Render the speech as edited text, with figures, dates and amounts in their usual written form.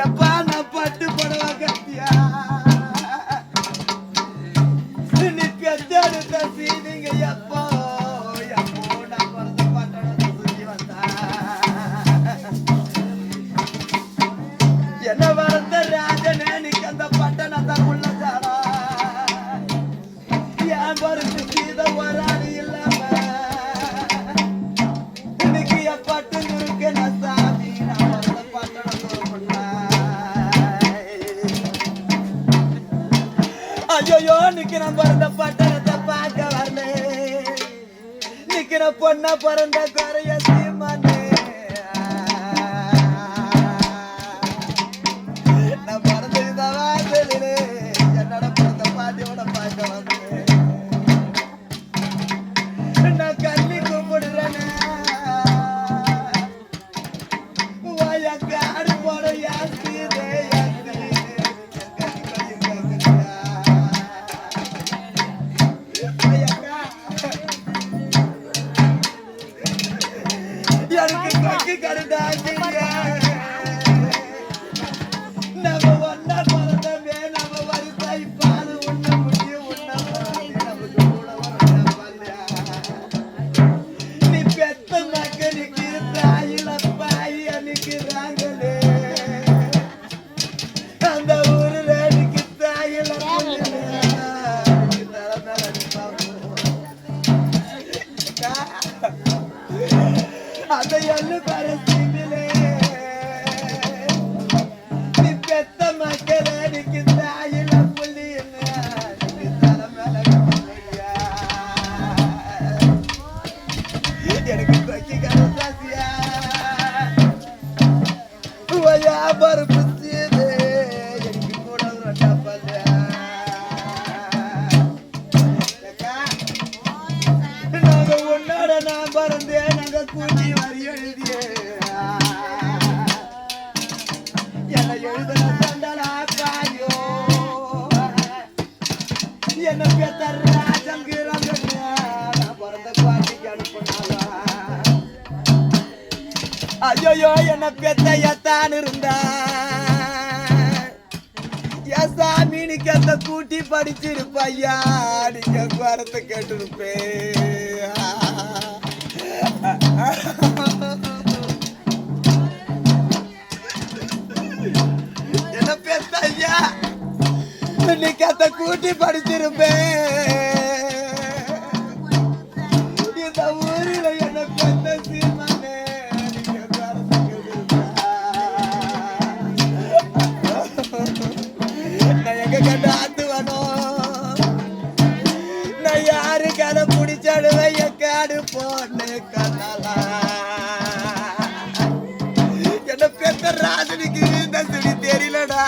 எப்பா நான் பட்டு புடவை கட்டியா நீ பெத்தெடுத்த சீனிங்க எப்போ எப்போ நான் பிறந்த பட்டணத்தை சுற்றி வந்தா என்ன வளர்த்த ராஜனே நீக்கு அந்த பட்டணத்தை உள்ள ஜானா என் பருக்கு சீத வராது இல்லாம இன்னைக்கு எப்பட்டு இருக்கு நான் சாமி நான் வளர்ந்த பட்டணத்தை உள்ள ஐயோ நிக்கிற பிறந்த பட்டணத்தை பார்க்க வரல நிக்கிற பொண்ணா பிறந்த குறைய சீமானே நான் பிறந்ததுதான் வாசலே என்னோட பிறந்த பாட்டியோட பார்க்க வந்தேன் நான் கண்ணி கூப்பிடுறேனே காடு போட யாசிதே எனக்கு கொக்கி கருடாங்க நம்ம ஒன்னா பிறந்தமே நம்ம வருத்தாய் பால் உண்ண முடியும் உண்ண நமக்கு கூட வர நீ பெத்த மக்களுக்கு தாயில பாய் அன்னைக்குறாங்களே அந்த ஊருல எனக்கு தாயில அதை எல்லு பரசிங்களே நீ பெத்த மக்கள் எனக்கு தாயில புள்ளி எனக்கு கொக்கி கருசாசியா பருப்பு சீது எனக்கு கூட ரொட்டா பல்ல நாங்க உன்னோட நான் பிறந்தேன் நாங்க கூட்டி வரி எழுதியே என்ன எழுதுன சண்டலா காயோ என்ன பெத்த ராஜங்கிறாங்க நான் பிறந்த பாட்டிக்கு அனுப்பினாலா ஐயோ என்ன பெத்தையத்தான் இருந்தா என் சாமி நீக்கு அந்த கூட்டி படிச்சிருப்பையா நீங்க குறத்தை கேட்டிருப்பே என்ன பெத்தையா நீக்கு அந்த கூட்டி படிச்சிருப்பேன் இந்த ஊரில் என்ன பெத்த சீமானே நான் எங்க கண்டு ஆத்துவனோ நான் யாரு கதை பிடிச்சாடுவேன் என் காடு போன்னு கண்ணாலா என்ன பெத்த ராஜனுக்கு இந்த சுடி தெரியலடா